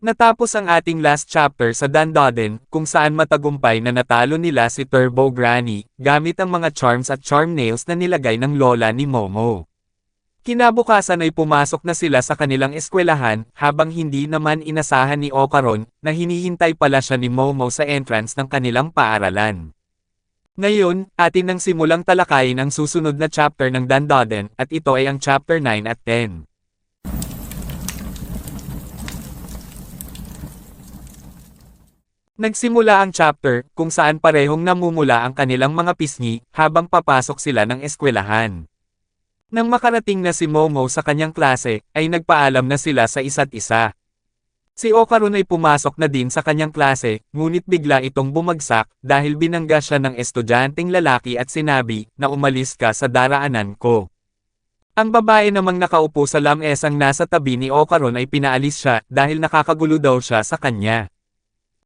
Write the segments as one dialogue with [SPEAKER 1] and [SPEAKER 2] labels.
[SPEAKER 1] Natapos ang ating last chapter sa Dandaden, kung saan matagumpay na natalo nila si Turbo Granny, gamit ang mga charms at charm nails na nilagay ng lola ni Momo. Kinabukasan ay pumasok na sila sa kanilang eskwelahan, habang hindi naman inasahan ni Ocaron, na hinihintay pala siya ni Momo sa entrance ng kanilang paaralan. Ngayon, atin nang simulang talakayin ang susunod na chapter ng Dandaden, at ito ay ang chapter 9 at 10. Nagsimula ang chapter, kung saan parehong namumula ang kanilang mga pisngi, habang papasok sila ng eskwelahan. Nang makarating na si Momo sa kanyang klase, ay nagpaalam na sila sa isa't isa. Si Ocaron ay pumasok na din sa kanyang klase, ngunit bigla itong bumagsak, dahil binangga siya ng estudyanteng lalaki at sinabi, na umalis ka sa daraanan ko. Ang babae namang nakaupo sa lamesang nasa tabi ni Ocaron ay pinaalis siya, dahil nakakagulo daw siya sa kanya.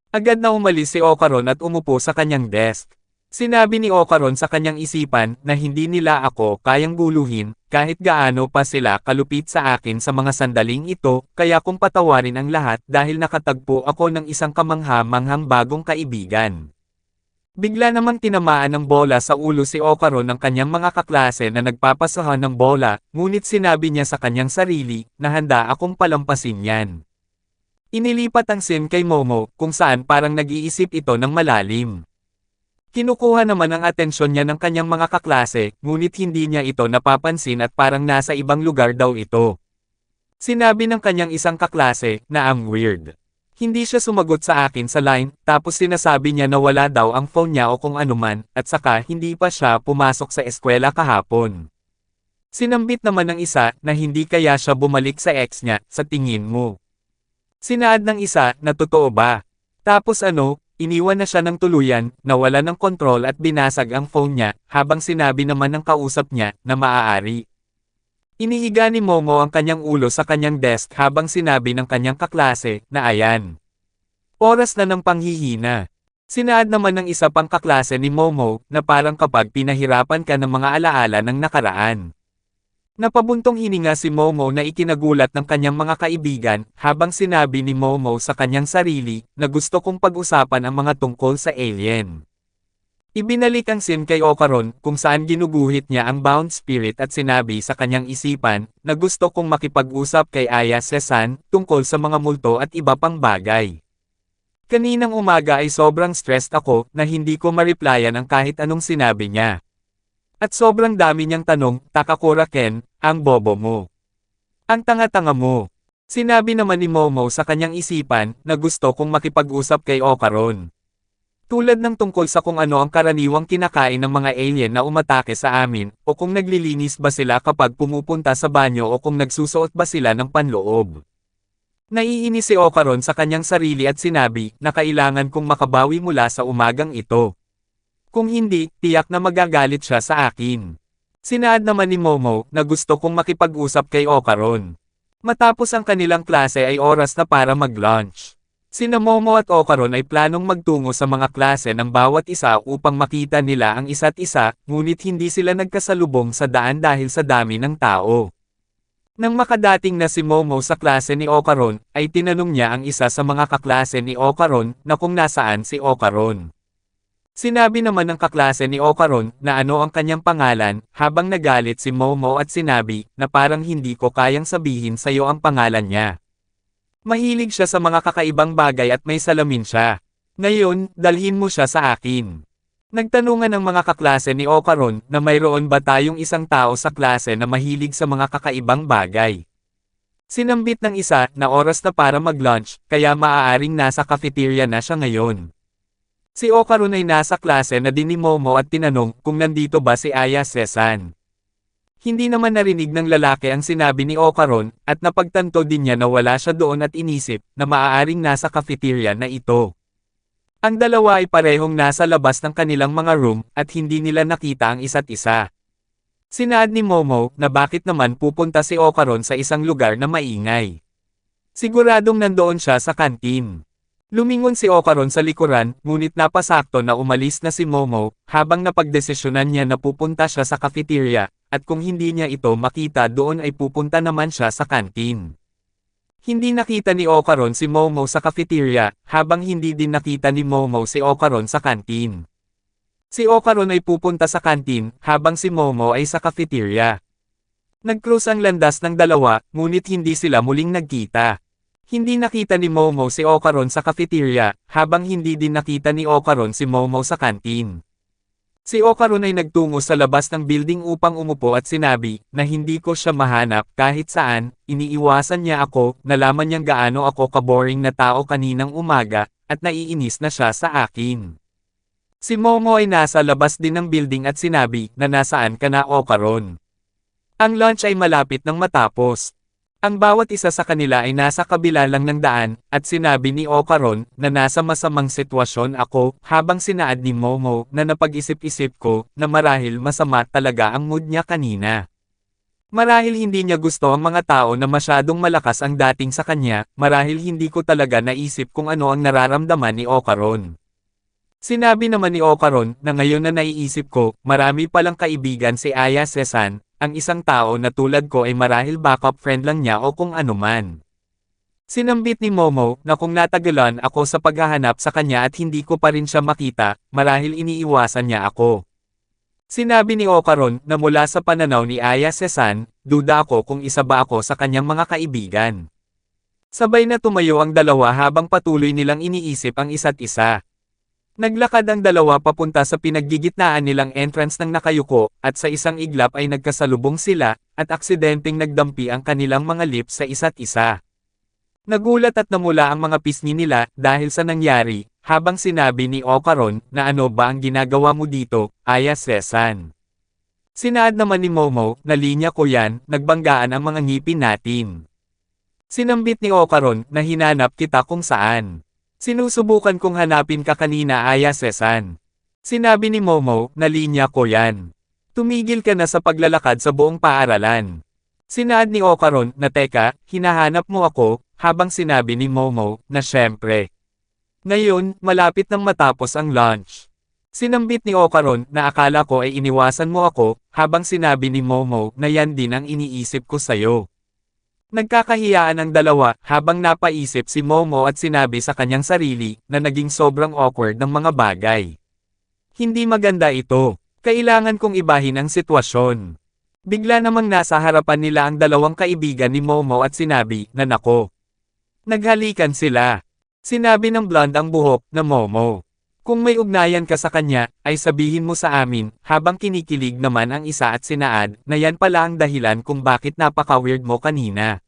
[SPEAKER 1] Agad na umalis si Ocaron at umupo sa kanyang desk. Sinabi ni Ocaron sa kanyang isipan na hindi nila ako kayang guluhin, kahit gaano pa sila kalupit sa akin sa mga sandaling ito, kaya kung patawarin ang lahat dahil nakatagpo ako ng isang kamangha-manghang bagong kaibigan. Bigla namang tinamaan ng bola sa ulo si Ocaron ng kanyang mga kaklase na nagpapasahan ng bola, ngunit sinabi niya sa kanyang sarili na handa akong palampasin yan. Inilipat ang scene kay Momo, kung saan parang nag-iisip ito ng malalim. Kinukuha naman ang atensyon niya ng kanyang mga kaklase, ngunit hindi niya ito napapansin at parang nasa ibang lugar daw ito. Sinabi ng kanyang isang kaklase na ang weird. Hindi siya sumagot sa akin sa line, tapos sinasabi niya na wala daw ang phone niya o kung anuman, at saka hindi pa siya pumasok sa eskwela kahapon. Sinambit naman ng isa na hindi kaya siya bumalik sa ex niya, sa tingin mo. Sinaad ng isa na totoo ba? Tapos iniwan na siya ng tuluyan, nawala ng kontrol at binasag ang phone niya, habang sinabi naman ng kausap niya na maaari. Inihiga ni Momo ang kanyang ulo sa kanyang desk habang sinabi ng kanyang kaklase na ayan. Oras na ng panghihina. Sinaad naman ng isa pang kaklase ni Momo na parang kapag pinahirapan ka ng mga alaala ng nakaraan. Napabuntong hininga si Momo na ikinagulat ng kanyang mga kaibigan, habang sinabi ni Momo sa kanyang sarili, na gusto kong pag-usapan ang mga tungkol sa alien. Ibinalik ang scene kay Ocaron, kung saan ginuguhit niya ang bound spirit at sinabi sa kanyang isipan, na gusto kong makipag-usap kay Aya Sesan, tungkol sa mga multo at iba pang bagay. Kaninang umaga ay sobrang stressed ako, na hindi ko ma-replyan ang kahit anong sinabi niya. At sobrang dami niyang tanong, Takakura Ken, ang bobo mo. Ang tanga-tanga mo. Sinabi naman ni Momo sa kanyang isipan na gusto kong makipag-usap kay Ocaron. Tulad ng tungkol sa kung ano ang karaniwang kinakain ng mga alien na umatake sa amin, o kung naglilinis ba sila kapag pumupunta sa banyo o kung nagsusuot ba sila ng panloob. Naiinis si Ocaron sa kanyang sarili at sinabi na kailangan kong makabawi mula sa umagang ito. Kung hindi, tiyak na magagalit siya sa akin. Sinaad naman ni Momo na gusto kong makipag-usap kay Ocaron. Matapos ang kanilang klase ay oras na para mag-lunch. Sina Momo at Ocaron ay planong magtungo sa mga klase ng bawat isa upang makita nila ang isa't isa, ngunit hindi sila nagkasalubong sa daan dahil sa dami ng tao. Nang makadating na si Momo sa klase ni Ocaron, ay tinanong niya ang isa sa mga kaklase ni Ocaron na kung nasaan si Ocaron. Sinabi naman ng kaklase ni Ocaron na ano ang kanyang pangalan, habang nagalit si Momo at sinabi na parang hindi ko kayang sabihin sa'yo ang pangalan niya. Mahilig siya sa mga kakaibang bagay at may salamin siya. Ngayon, dalhin mo siya sa akin. Nagtanungan ng mga kaklase ni Ocaron na mayroon ba tayong isang tao sa klase na mahilig sa mga kakaibang bagay. Sinambit ng isa na oras na para mag-lunch, kaya maaaring nasa cafeteria na siya ngayon. Si Ocaron ay nasa klase na din ni Momo at tinanong kung nandito ba si Aya Sesan. Hindi naman narinig ng lalaki ang sinabi ni Ocaron, at napagtanto din niya na wala siya doon at inisip na maaaring nasa cafeteria na ito. Ang dalawa ay parehong nasa labas ng kanilang mga room at hindi nila nakita ang isa't isa. Sinaad ni Momo na bakit naman pupunta si Ocaron sa isang lugar na maingay. Siguradong nandoon siya sa kantin. Lumingon si Ocaron sa likuran, ngunit napasakto na umalis na si Momo, habang napagdesisyonan niya na pupunta siya sa cafeteria, at kung hindi niya ito makita doon ay pupunta naman siya sa kantin. Hindi nakita ni Okaron si Momo sa cafeteria, habang hindi din nakita ni Momo si Okaron sa kantin. Si Okaron ay pupunta sa kantin, habang si Momo ay sa cafeteria. Nag-cruise ang landas ng dalawa, ngunit hindi sila muling nagkita. Hindi nakita ni Momo si Okaron sa cafeteria, habang hindi din nakita ni Okaron si Momo sa kantin. Si Okaron ay nagtungo sa labas ng building upang umupo at sinabi, na hindi ko siya mahanap kahit saan, iniiwasan niya ako, nalaman niyang gaano ako kaboring na tao kaninang umaga, at naiinis na siya sa akin. Si Momo ay nasa labas din ng building at sinabi, na nasaan ka na Okaron. Ang lunch ay malapit nang matapos. Ang bawat isa sa kanila ay nasa kabila lang ng daan, at sinabi ni Okaron, na nasa masamang sitwasyon ako, habang sinaad ni Momo, na napag-isip-isip ko, na marahil masama talaga ang mood niya kanina. Marahil hindi niya gusto ang mga tao na masyadong malakas ang dating sa kanya, marahil hindi ko talaga naisip kung ano ang nararamdaman ni Okaron. Sinabi naman ni Okaron, na ngayon na naiisip ko, marami palang kaibigan si Aya Sesan, ang isang tao na tulad ko ay marahil backup friend lang niya o kung ano man. Sinambit ni Momo, na kung natagalan ako sa paghahanap sa kanya at hindi ko pa rin siya makita, marahil iniiwasan niya ako. Sinabi ni Okaron, na mula sa pananaw ni Aya Sesan, duda ako kung isa ba ako sa kanyang mga kaibigan. Sabay na tumayo ang dalawa habang patuloy nilang iniisip ang isa't isa. Naglakad ang dalawa papunta sa pinaggigitnaan nilang entrance ng nakayuko, at sa isang iglap ay nagkasalubong sila, at aksidenteng nagdampi ang kanilang mga lips sa isa't isa. Nagulat at namula ang mga pisngi nila, dahil sa nangyari, habang sinabi ni Okaron, na ano ba ang ginagawa mo dito, Aya Sesan. Sinaad naman ni Momo, na linya ko yan, nagbanggaan ang mga ngipin natin. Sinambit ni Okaron, na hinanap kita kung saan. Sinusubukan kong hanapin ka kanina Aya Sesan. Sinabi ni Momo, na linya ko yan. Tumigil ka na sa paglalakad sa buong paaralan. Sinaad ni Okaron, na teka, hinahanap mo ako, habang sinabi ni Momo, na syempre. Ngayon, malapit nang matapos ang lunch. Sinambit ni Okaron, na akala ko ay iniwasan mo ako, habang sinabi ni Momo, na yan din ang iniisip ko sayo. Nagkakahiyaan ang dalawa, habang napaisip si Momo at sinabi sa kanyang sarili, na naging sobrang awkward ng mga bagay. Hindi maganda ito. Kailangan kong ibahin ang sitwasyon. Bigla namang nasa harapan nila ang dalawang kaibigan ni Momo at sinabi, na nako. Naghalikan sila. Sinabi ng blonde ang buhok, na Momo. Kung may ugnayan ka sa kanya, ay sabihin mo sa amin, habang kinikilig naman ang isa at sinaad, na yan pala ang dahilan kung bakit napaka-weird mo kanina.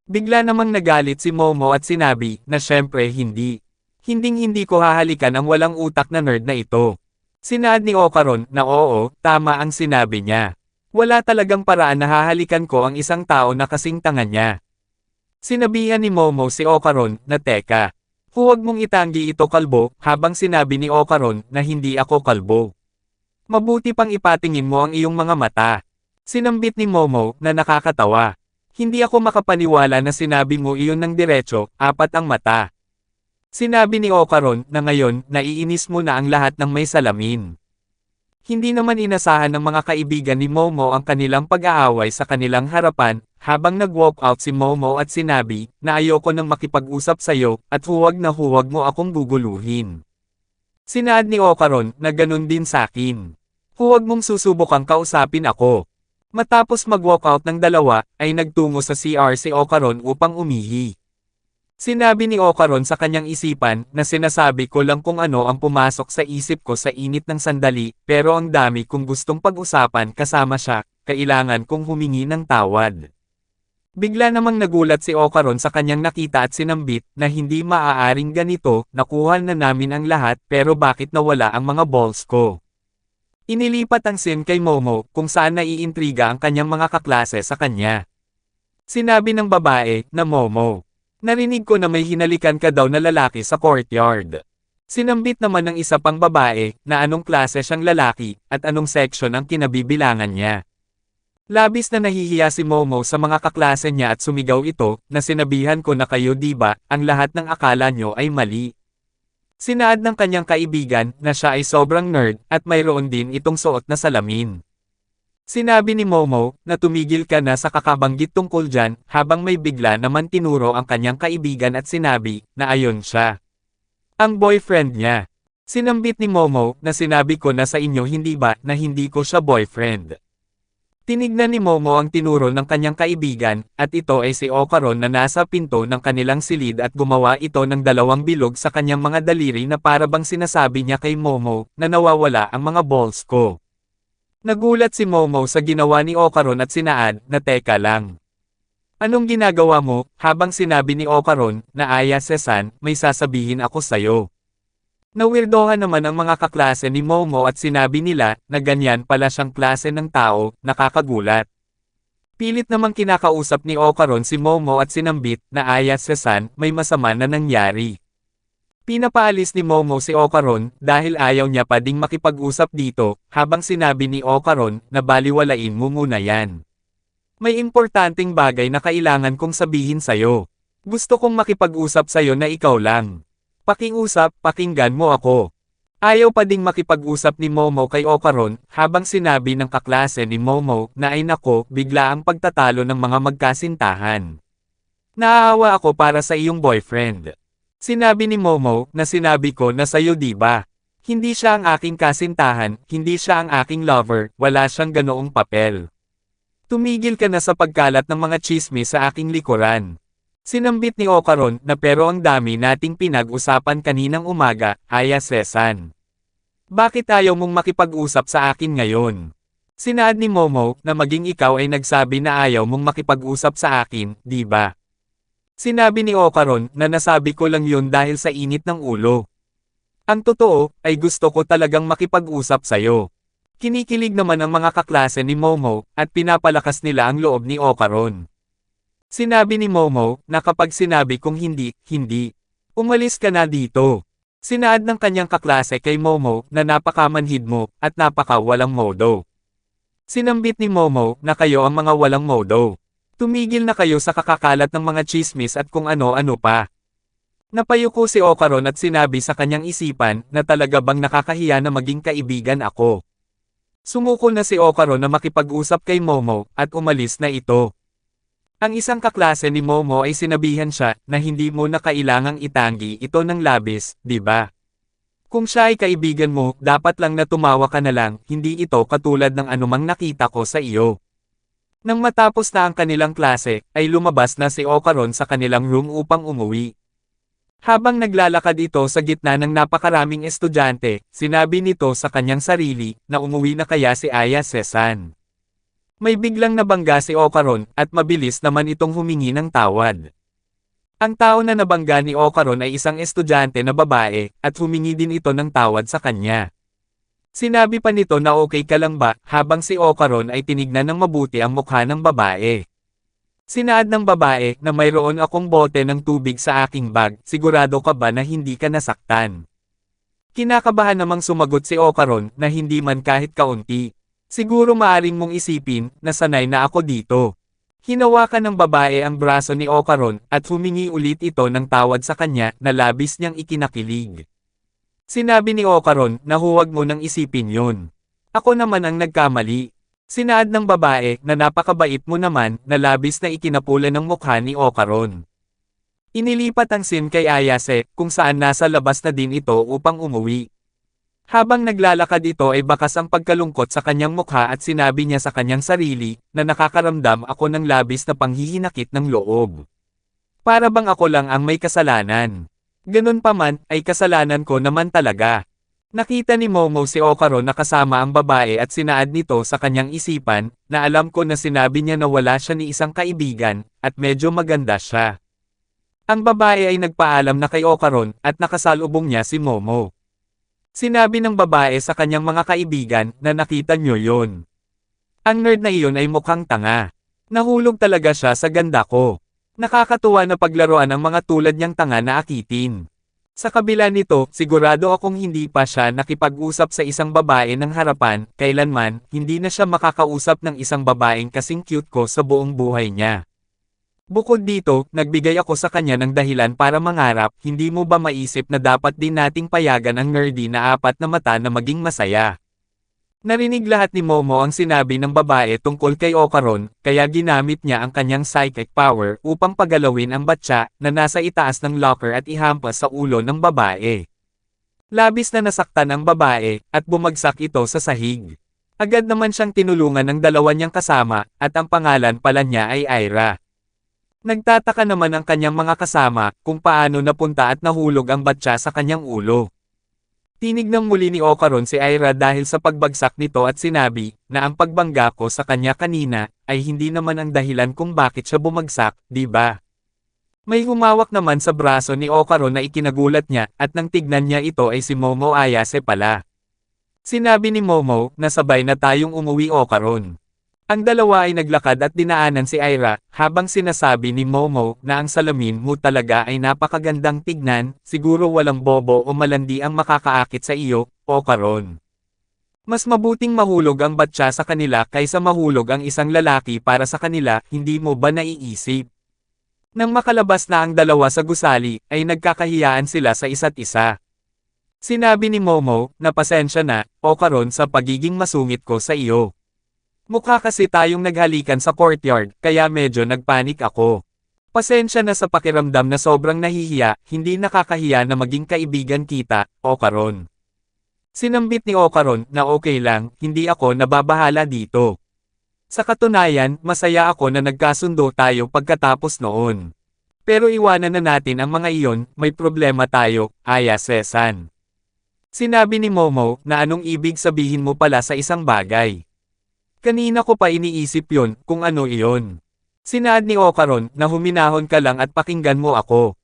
[SPEAKER 1] Bigla namang nagalit si Momo at sinabi, na syempre hindi. Hinding-hindi ko hahalikan ang walang utak na nerd na ito. Sinaad ni Okaron, na oo, tama ang sinabi niya. Wala talagang paraan na hahalikan ko ang isang tao na kasing tanga niya. Sinabihan ni Momo si Okaron, na teka. Huwag mong itanggi ito kalbo, habang sinabi ni Okaron, na hindi ako kalbo. Mabuti pang ipatingin mo ang iyong mga mata. Sinambit ni Momo, na nakakatawa. Hindi ako makapaniwala na sinabi mo iyon ng diretso, apat ang mata. Sinabi ni Okaron, na ngayon, naiinis mo na ang lahat ng may salamin. Hindi naman inasahan ng mga kaibigan ni Momo ang kanilang pag-aaway sa kanilang harapan, habang nag-walk out si Momo at sinabi, na ayoko nang makipag-usap sayo, at huwag na huwag mo akong guguluhin. Sinaad ni Okaron, na ganun din sakin. Huwag mong susubukang kausapin ako. Matapos mag-walk out ng dalawa, ay nagtungo sa CR si Okaron upang umihi. Sinabi ni Okaron sa kanyang isipan, na sinasabi ko lang kung ano ang pumasok sa isip ko sa init ng sandali, pero ang dami kong gustong pag-usapan kasama siya, kailangan kong humingi ng tawad. Bigla namang nagulat si Okaron sa kanyang nakita at sinambit, na hindi maaaring ganito, nakuha na namin ang lahat pero bakit nawala ang mga balls ko. Inilipat ang scene kay Momo, kung saan naiintriga ang kanyang mga kaklase sa kanya. Sinabi ng babae, na Momo. Narinig ko na may hinalikan ka daw na lalaki sa courtyard. Sinambit naman ng isa pang babae, na anong klase siyang lalaki, at anong section ang kinabibilangan niya. Labis na nahihiya si Momo sa mga kaklase niya at sumigaw ito, na sinabihan ko na kayo diba, ang lahat ng akala nyo ay mali. Sinaad ng kanyang kaibigan, na siya ay sobrang nerd, at mayroon din itong suot na salamin. Sinabi ni Momo, na tumigil ka na sa kakabanggit tungkol dyan, habang may bigla naman tinuro ang kanyang kaibigan at sinabi, na ayon siya. Ang boyfriend niya. Sinambit ni Momo, na sinabi ko na sa inyo hindi ba, na hindi ko siya boyfriend. Tinignan ni Momo ang tinuro ng kanyang kaibigan, at ito ay si Okaron na nasa pinto ng kanilang silid at gumawa ito ng dalawang bilog sa kanyang mga daliri na para bang sinasabi niya kay Momo, na nawawala ang mga balls ko. Nagulat si Momo sa ginawa ni Okaron at sinaad, na teka lang. Anong ginagawa mo, habang sinabi ni Okaron, na Ayase-san, may sasabihin ako sa'yo. Nawirdohan naman ang mga kaklase ni Momo at sinabi nila, na ganyan pala siyang klase ng tao, nakakagulat. Pilit namang kinakausap ni Okaron si Momo at sinambit, na Ayase-san, may masama na nangyari. Pinapaalis ni Momo si Okaron, dahil ayaw niya pa ding makipag-usap dito, habang sinabi ni Okaron, na baliwalain mo muna yan. May importanteng bagay na kailangan kong sabihin sa'yo. Gusto kong makipag-usap sa'yo na ikaw lang. Pakiusap, pakinggan mo ako. Ayaw pa ding makipag-usap ni Momo kay Okaron, habang sinabi ng kaklase ni Momo, na ay nako, bigla ang pagtatalo ng mga magkasintahan. Naaawa ako para sa iyong boyfriend. Sinabi ni Momo, na sinabi ko na sa'yo diba? Hindi siya ang aking kasintahan, hindi siya ang aking lover, wala siyang ganoong papel. Tumigil ka na sa pagkalat ng mga chismis sa aking likuran. Sinambit ni Okaron, na pero ang dami nating pinag-usapan kaninang umaga, Ayase-san. Bakit ayaw mong makipag-usap sa akin ngayon? Sinaad ni Momo, na maging ikaw ay nagsabi na ayaw mong makipag-usap sa akin, diba? Sinabi ni Okaron, na nasabi ko lang yun dahil sa init ng ulo. Ang totoo, ay gusto ko talagang makipag-usap sa'yo. Kinikilig naman ang mga kaklase ni Momo, at pinapalakas nila ang loob ni Okaron. Sinabi ni Momo, na kapag sinabi kong hindi, hindi. Umalis ka na dito. Sinaad ng kanyang kaklase kay Momo, na napakamanhid mo, at napaka-walang modo. Sinambit ni Momo, na kayo ang mga walang modo. Tumigil na kayo sa kakakalat ng mga chismis at kung ano-ano pa. Napayuko si Okaron at sinabi sa kanyang isipan, na talaga bang nakakahiya na maging kaibigan ako. Sumuko na si Okaron na makipag-usap kay Momo, at umalis na ito. Ang isang kaklase ni Momo ay sinabihan siya, na hindi mo na kailangang itanggi ito ng labis, diba? Kung siya ay kaibigan mo, dapat lang na tumawa ka na lang, hindi ito katulad ng anumang nakita ko sa iyo. Nang matapos na ang kanilang klase, ay lumabas na si Okaron sa kanilang room upang umuwi. Habang naglalakad ito sa gitna ng napakaraming estudyante, sinabi nito sa kanyang sarili, na umuwi na kaya si Ayase-san. May biglang nabangga si Okaron, at mabilis naman itong humingi ng tawad. Ang tao na nabangga ni Okaron ay isang estudyante na babae, at humingi din ito ng tawad sa kanya. Sinabi pa nito na okay ka lang ba, habang si Okaron ay tinignan ng mabuti ang mukha ng babae. Sinaad ng babae, na mayroon akong bote ng tubig sa aking bag, sigurado ka ba na hindi ka nasaktan? Kinakabahan namang sumagot si Okaron, na hindi man kahit kaunti. Siguro maaring mong isipin, na sanay na ako dito. Hinawakan ng babae ang braso ni Okaron, at humingi ulit ito ng tawad sa kanya, na labis niyang ikinakilig. Sinabi ni Okaron, na huwag mo nang isipin yun. Ako naman ang nagkamali. Sinaad ng babae, na napakabait mo naman, na labis na ikinapulan ng mukha ni Okaron. Inilipat ang scene kay Ayase, kung saan nasa labas na din ito upang umuwi. Habang naglalakad ito ay bakas ang pagkalungkot sa kanyang mukha at sinabi niya sa kanyang sarili, na nakakaramdam ako ng labis na panghihinakit ng loob. Para bang ako lang ang may kasalanan. Ganun pa man, ay kasalanan ko naman talaga. Nakita ni Momo si Okaron na kasama ang babae at sinaad nito sa kanyang isipan, na alam ko na sinabi niya na wala siya ni isang kaibigan, at medyo maganda siya. Ang babae ay nagpaalam na kay Okaron, at nakasalubong niya si Momo. Sinabi ng babae sa kanyang mga kaibigan, na nakita niyo yon. Ang nerd na iyon ay mukhang tanga. Nahulog talaga siya sa ganda ko. Nakakatuwa na paglaruan ang mga tulad niyang tanga na akitin. Sa kabila nito, sigurado akong hindi pa siya nakipag-usap sa isang babae ng harapan, kailanman, hindi na siya makakausap ng isang babaeng kasing cute ko sa buong buhay niya. Bukod dito, nagbigay ako sa kanya ng dahilan para mangarap, hindi mo ba maisip na dapat din nating payagan ang nerdy na apat na mata na maging masaya? Narinig lahat ni Momo ang sinabi ng babae tungkol kay Okaron, kaya ginamit niya ang kanyang psychic power upang pagalawin ang batya na nasa itaas ng locker at ihampas sa ulo ng babae. Labis na nasaktan ang babae, at bumagsak ito sa sahig. Agad naman siyang tinulungan ng dalawa niyang kasama, at ang pangalan pala niya ay Aira. Nagtataka naman ang kanyang mga kasama kung paano napunta at nahulog ang batya sa kanyang ulo. Tinignan muli ni Okaron si Aira dahil sa pagbagsak nito at sinabi na ang pagbangga ko sa kanya kanina ay hindi naman ang dahilan kung bakit siya bumagsak, di ba? May humawak naman sa braso ni Okaron na ikinagulat niya at nang tignan niya ito ay si Momo Ayase pala. Sinabi ni Momo na sabay na tayong umuwi Okaron. Ang dalawa ay naglakad at dinaanan si Aira, habang sinasabi ni Momo na ang salamin mo talaga ay napakagandang tignan, siguro walang bobo o malandi ang makakaakit sa iyo, Okaron. Mas mabuting mahulog ang batya sa kanila kaysa mahulog ang isang lalaki para sa kanila, hindi mo ba naiisip? Nang makalabas na ang dalawa sa gusali, ay nagkakahiyaan sila sa isa't isa. Sinabi ni Momo na pasensya na, Okaron sa pagiging masungit ko sa iyo. Mukha kasi tayong naghalikan sa courtyard, kaya medyo nagpanik ako. Pasensya na sa pakiramdam na sobrang nahihiya, hindi nakakahiya na maging kaibigan kita, Okaron. Sinambit ni Okaron na okay lang, hindi ako nababahala dito. Sa katunayan, masaya ako na nagkasundo tayo pagkatapos noon. Pero iwanan na natin ang mga iyon, may problema tayo, Ayase-san. Sinabi ni Momo na anong ibig sabihin mo pala sa isang bagay. Kanina ko pa iniisip yon, kung ano iyon. Sinaad ni Okaron na huminahon ka lang at pakinggan mo ako.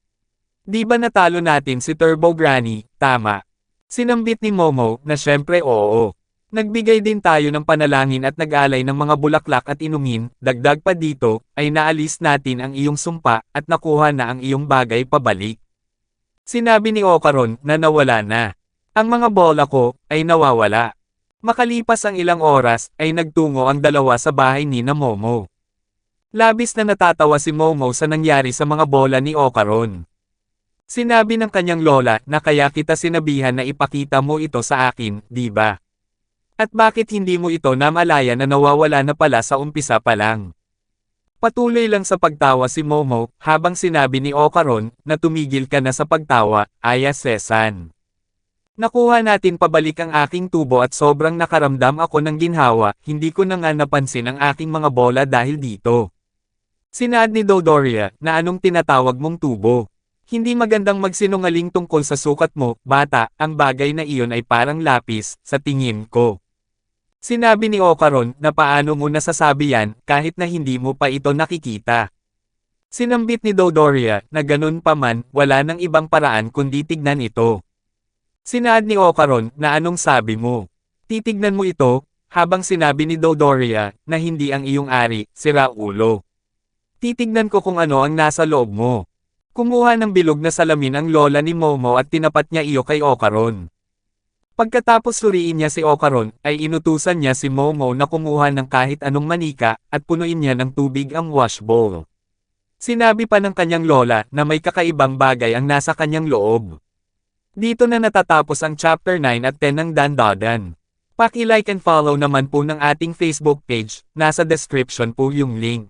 [SPEAKER 1] Di ba natalo natin si Turbo Granny, tama? Sinambit ni Momo na syempre oo. Nagbigay din tayo ng panalangin at nag-alay ng mga bulaklak at inumin, dagdag pa dito, ay naalis natin ang iyong sumpa at nakuha na ang iyong bagay pabalik. Sinabi ni Okaron na nawala na. Ang mga bola ko ay nawawala. Makalipas ang ilang oras, ay nagtungo ang dalawa sa bahay ni na Momo. Labis na natatawa si Momo sa nangyari sa mga bola ni Okaron. Sinabi ng kanyang lola na kaya kita sinabihan na ipakita mo ito sa akin, di ba? At bakit hindi mo ito namalaya na nawawala na pala sa umpisa pa lang? Patuloy lang sa pagtawa si Momo, habang sinabi ni Okaron na tumigil ka na sa pagtawa, Ayase-san. Nakuha natin pabalik ang aking tubo at sobrang nakaramdam ako ng ginhawa, hindi ko na nga napansin ang aking mga bola dahil dito. Sinaad ni Dodoria na anong tinatawag mong tubo. Hindi magandang magsinungaling tungkol sa sukat mo, bata, ang bagay na iyon ay parang lapis, sa tingin ko. Sinabi ni Okaron na paano mo nasasabi yan kahit na hindi mo pa ito nakikita. Sinambit ni Dodoria na ganun pa man, wala nang ibang paraan kundi tignan ito. Sinaad ni Okaron na anong sabi mo. Titignan mo ito, habang sinabi ni Dodoria na hindi ang iyong ari, sira ulo. Titignan ko kung ano ang nasa loob mo. Kumuha ng bilog na salamin ang lola ni Momo at tinapat niya iyo kay Okaron. Pagkatapos suriin niya si Okaron, ay inutusan niya si Momo na kumuha ng kahit anong manika, at punuin niya ng tubig ang wash bowl. Sinabi pa ng kanyang lola na may kakaibang bagay ang nasa kanyang loob. Dito na natatapos ang chapter 9 at 10 ng Dandadan. Paki-like and follow naman po ng ating Facebook page, nasa description po yung link.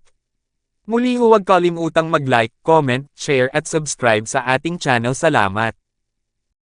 [SPEAKER 1] Muli huwag kalimutang mag-like, comment, share at subscribe sa ating channel. Salamat.